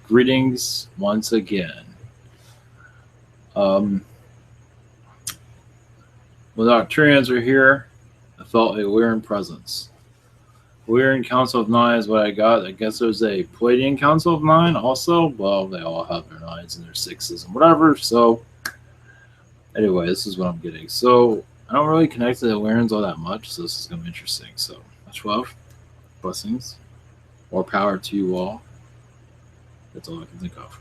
Greetings once again. When the Arcturians are here, I felt a Lyran presence. Lyran Council of Nine is what I got. I guess there's a Palladian Council of Nine also. Well, they all have their nines and their sixes and whatever. So, anyway, this is what I'm getting. So, I don't really connect to the Lyrans all that much, so this is going to be interesting. So, much love, blessings, more power to you all. That's all I can think of.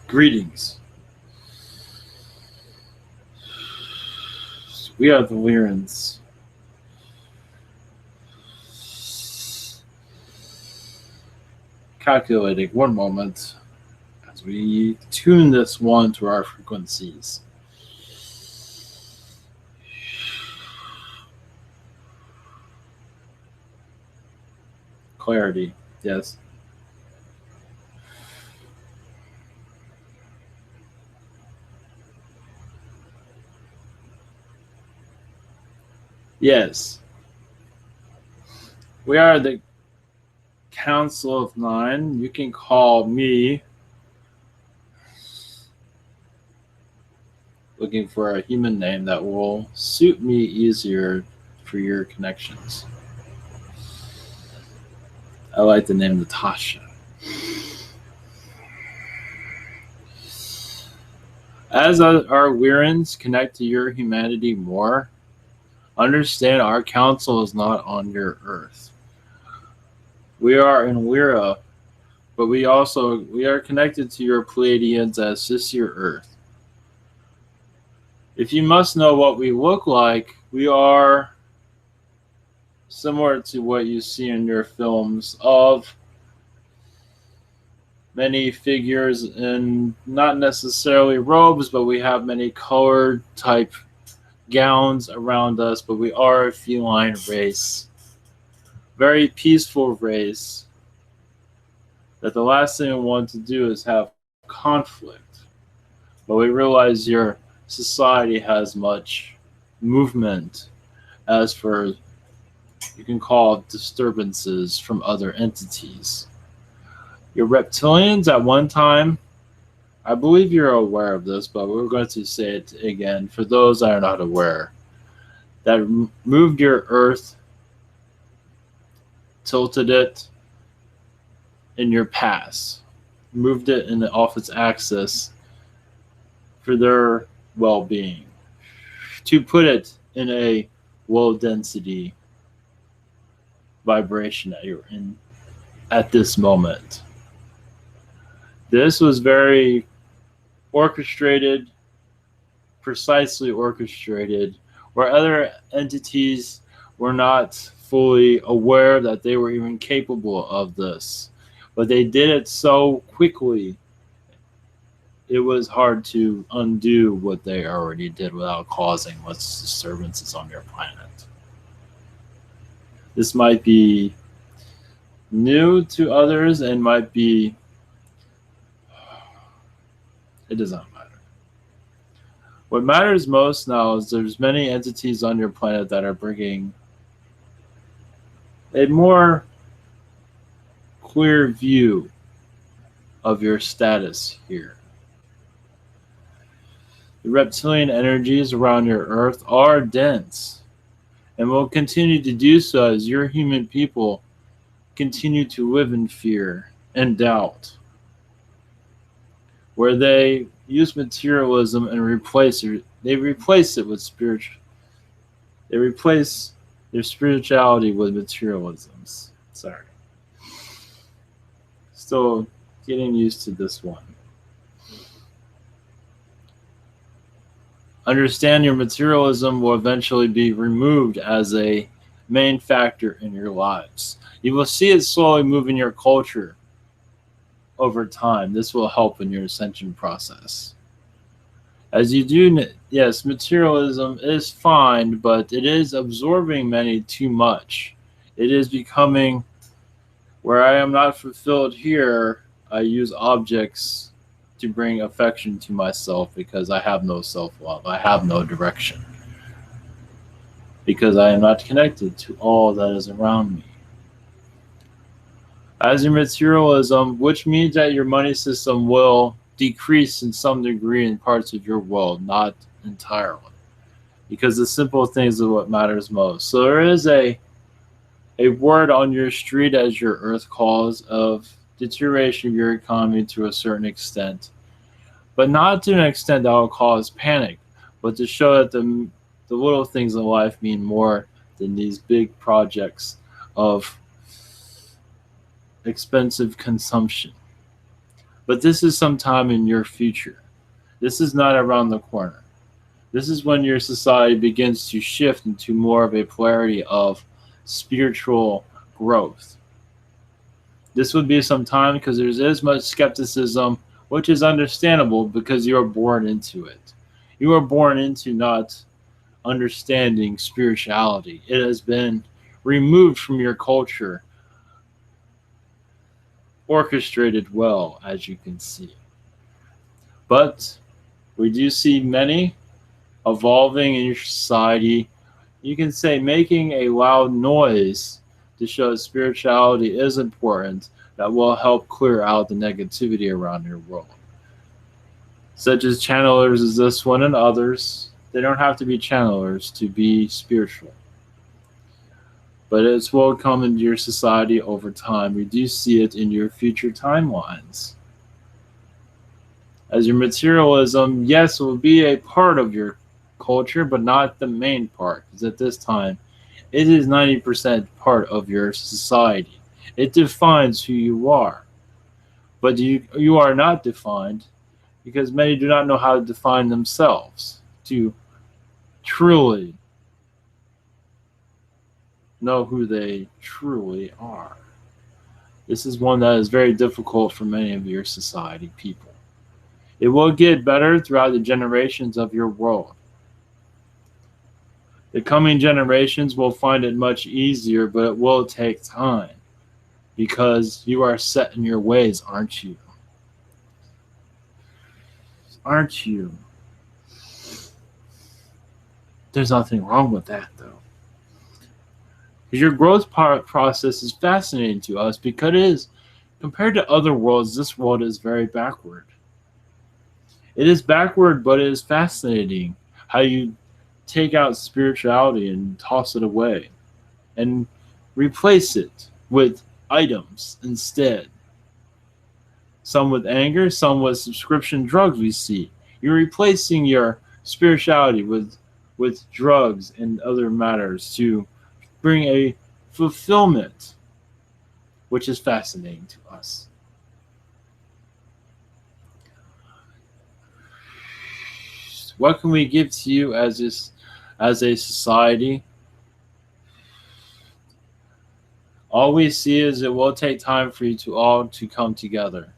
Greetings. We are the Lyrans. Calculating one moment as we tune this one to our frequencies. Clarity, yes. Yes. We are the Council of Nine. You can call me. Looking for a human name that will suit me easier for your connections. I like the name Natasha. As our Lyrans connect to your humanity more, understand our council is not on your earth. We are in Lyra, but we are connected to your Pleiadians as just your earth. If you must know what we look like, we are similar to what you see in your films of many figures in not necessarily robes, but we have many colored type gowns around us, but we are a feline race. Very peaceful race that the last thing we want to do is have conflict. But we realize your society has much movement as for, you can call disturbances from other entities. Your reptilians at one time, I believe you're aware of this, but we're going to say it again for those that are not aware, that moved your earth, tilted it in your past, moved it off its axis for their well-being, to put it in a low density vibration that you're in at this moment. This was very orchestrated, precisely orchestrated, where other entities were not fully aware that they were even capable of this. But they did it so quickly, it was hard to undo what they already did without causing much disturbances on your planet. This might be new to others and might be, it does not matter. What matters most now is there's many entities on your planet that are bringing a more clear view of your status here. The reptilian energies around your Earth are dense and will continue to do so as your human people continue to live in fear and doubt, where they use materialism and replace it with spiritual. They replace their spirituality with materialisms. Sorry. Still getting used to this one. Understand your materialism will eventually be removed as a main factor in your lives. You will see it slowly move in your culture over time. This will help in your ascension process. As you do, yes, materialism is fine, but it is absorbing many too much. It is becoming where I am not fulfilled here. I use objects to bring affection to myself because I have no self-love. I have no direction. Because I am not connected to all that is around me. As your materialism, which means that your money system will decrease in some degree in parts of your world, not entirely. Because the simple things are what matters most. So there is a word on your street, as your earth calls, of deterioration of your economy to a certain extent. But not to an extent that will cause panic, but to show that the little things in life mean more than these big projects of expensive consumption. But this is sometime in your future. This is not around the corner. This is when your society begins to shift into more of a polarity of spiritual growth. This would be some time because there is much skepticism, which is understandable because you are born into it. You are born into not understanding spirituality. It has been removed from your culture, orchestrated well, as you can see. But we do see many evolving in your society. You can say making a loud noise to show spirituality is important. That will help clear out the negativity around your world. Such as channelers as this one and others. They don't have to be channelers to be spiritual. But it will come into your society over time. We do see it in your future timelines. As your materialism, yes, it will be a part of your culture, but not the main part. Because at this time, it is 90% part of your society. It defines who you are. But you are not defined because many do not know how to define themselves to truly know who they truly are. This is one that is very difficult for many of your society people. It will get better throughout the generations of your world. The coming generations will find it much easier, but it will take time because you are set in your ways, aren't you? Aren't you? There's nothing wrong with that, though. Your growth process is fascinating to us because it is, compared to other worlds, this world is very backward. It is backward, but it is fascinating how you take out spirituality and toss it away and replace it with items instead. Some with anger, some with subscription drugs we see. You're replacing your spirituality with drugs and other matters to bring a fulfillment, which is fascinating to us. What can we give to you as a society? All we see is it will take time for you to all to come together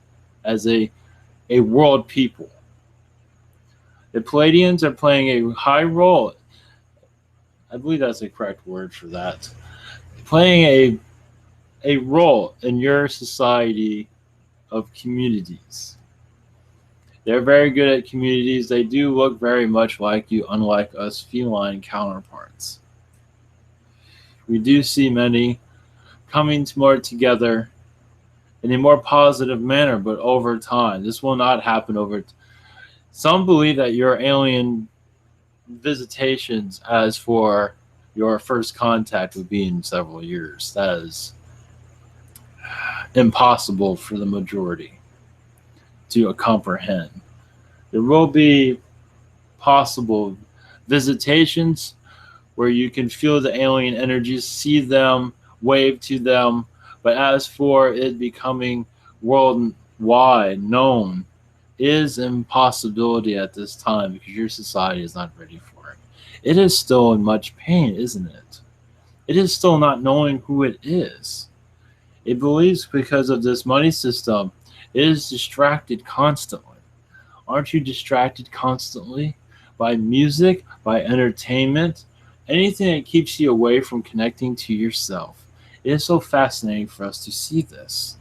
as a world people. The Palladians are playing a high role. I believe that's the correct word for that. Playing a role in your society of communities. They're very good at communities. They do look very much like you, unlike us feline counterparts. We do see many coming more together in a more positive manner, but over time. This will not happen over time. Some believe that your alien visitations as for your first contact would be in several years. That is impossible for the majority to comprehend. There will be possible visitations where you can feel the alien energies, see them, wave to them, but as for it becoming worldwide known is impossibility at this time because your society is not ready for it. It is still in much pain, isn't it? It is still not knowing who it is. It believes because of this money system, it is distracted constantly. Aren't you distracted constantly by music, by entertainment, anything that keeps you away from connecting to yourself? It is so fascinating for us to see this.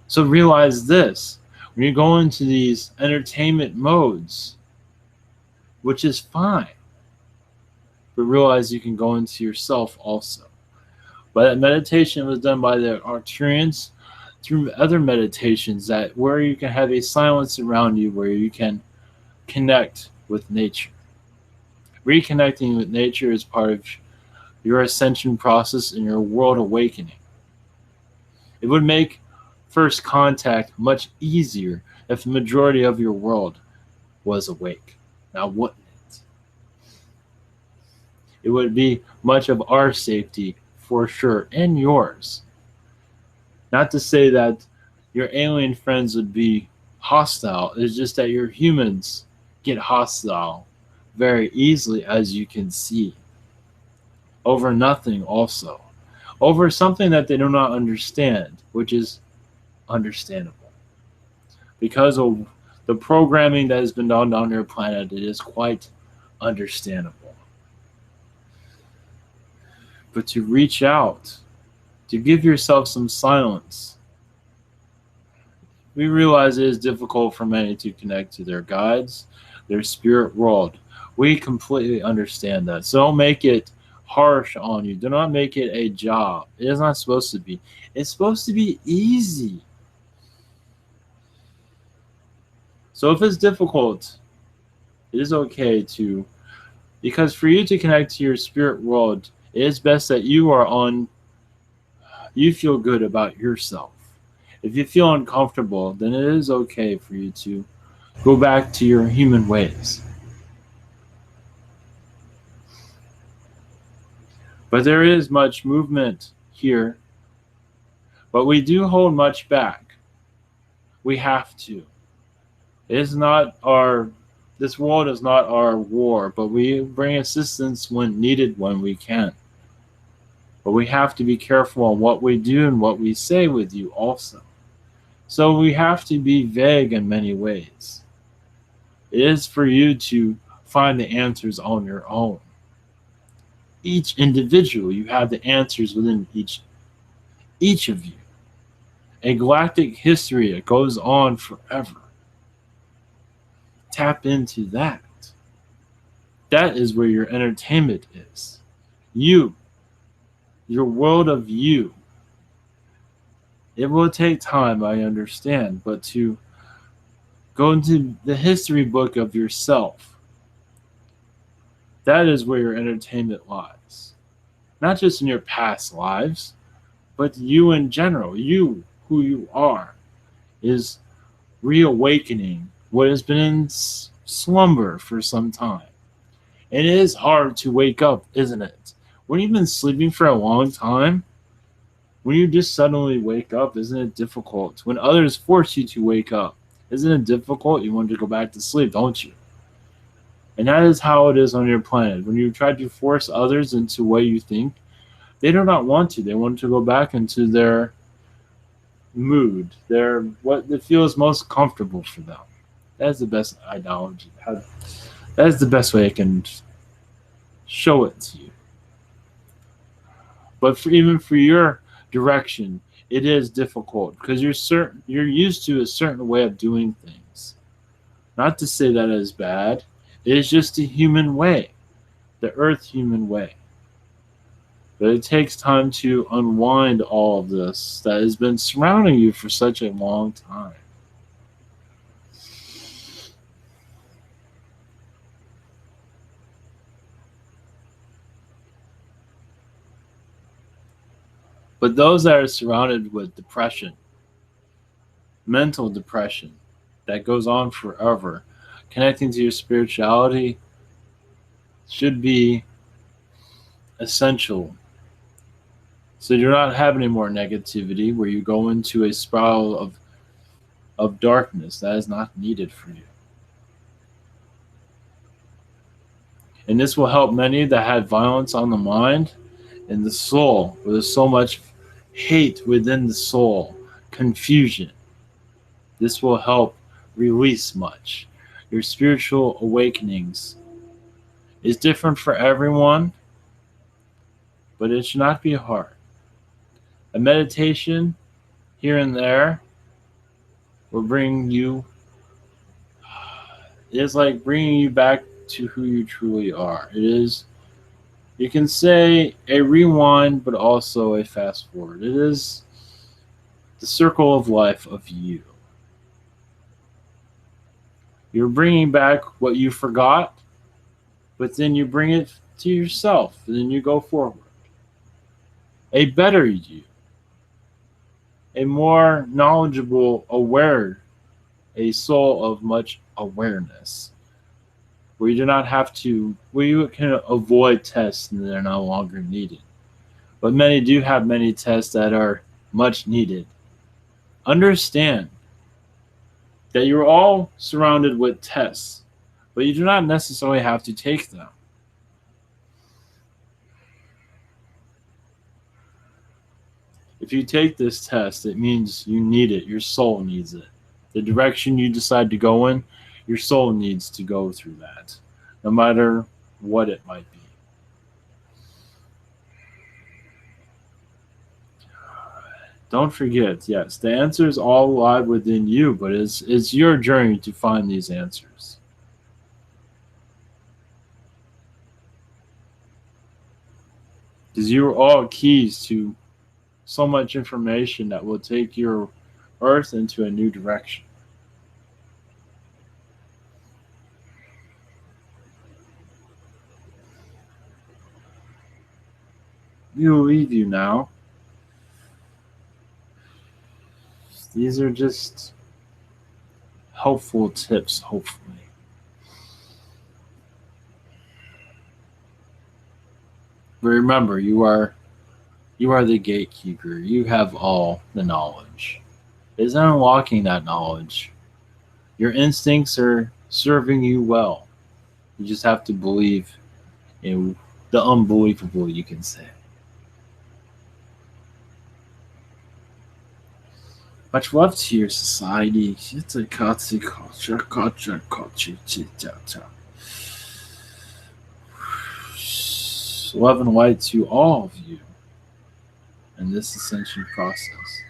So realize this when you go into these entertainment modes, which is fine, but realize you can go into yourself also. But that meditation was done by the Arcturians through other meditations that where you can have a silence around you where you can connect with nature. Reconnecting with nature is part of your ascension process and your world awakening. It would make first contact much easier if the majority of your world was awake. Now, wouldn't it? It would be much of our safety for sure, and yours. Not to say that your alien friends would be hostile, it's just that your humans get hostile very easily, as you can see. Over nothing, also. Over something that they do not understand, which is understandable. Because of the programming that has been done on your planet, it is quite understandable. But to reach out, to give yourself some silence, we realize it is difficult for many to connect to their guides, their spirit world. We completely understand that. So don't make it harsh on you. Do not make it a job. It is not supposed to be. It's supposed to be easy. So if it's difficult, it is okay to, because for you to connect to your spirit world, it is best that you feel good about yourself. If you feel uncomfortable, then it is okay for you to go back to your human ways. But there is much movement here, but we do hold much back. We have to. It is not our, this world is not our war, but we bring assistance when needed when we can. But we have to be careful on what we do and what we say with you also. So we have to be vague in many ways. It is for you to find the answers on your own. Each individual, you have the answers within each of you. A galactic history that goes on forever. Tap into that. That is where your entertainment is. You, your world of you. It will take time, I understand, but to go into the history book of yourself, that is where your entertainment lies. Not just in your past lives, but you in general. You, who you are, is reawakening what has been in slumber for some time. And it is hard to wake up, isn't it? When you've been sleeping for a long time, when you just suddenly wake up, isn't it difficult? When others force you to wake up, isn't it difficult? You want to go back to sleep, don't you? And that is how it is on your planet. When you try to force others into what you think, they do not want to. They want to go back into their mood, their what it feels most comfortable for them. That's the best ideology. That is the best way I can show it to you. But even for your direction, it is difficult because you're used to a certain way of doing things. Not to say that is bad. It is just a human way, the earth human way. But it takes time to unwind all of this that has been surrounding you for such a long time. But those that are surrounded with depression, mental depression, that goes on forever, connecting to your spirituality should be essential. So you do not have any more negativity where you go into a spiral of darkness that is not needed for you. And this will help many that had violence on the mind and the soul, where there's so much hate within the soul, confusion. This will help release much. Your spiritual awakenings is different for everyone, but it should not be hard. A meditation here and there will bring you, it is like bringing you back to who you truly are. It is, you can say, a rewind, but also a fast forward. It is the circle of life of you. You're bringing back what you forgot, but then you bring it to yourself, and then you go forward. A better you, a more knowledgeable, aware, a soul of much awareness, where you do not have to, where you can avoid tests and they're no longer needed. But many do have many tests that are much needed. Understand that you're all surrounded with tests, but you do not necessarily have to take them. If you take this test, it means you need it. Your soul needs it. The direction you decide to go in, your soul needs to go through that, no matter what it might be. Don't forget, yes, the answers all lie within you, but it's your journey to find these answers. Because you are all keys to so much information that will take your earth into a new direction. We will leave you now. These are just helpful tips, hopefully. But remember, you are the gatekeeper. You have all the knowledge. It's unlocking that knowledge. Your instincts are serving you well. You just have to believe in the unbelievable, you can say. Much love to your society. Love and light to all of you in this ascension process.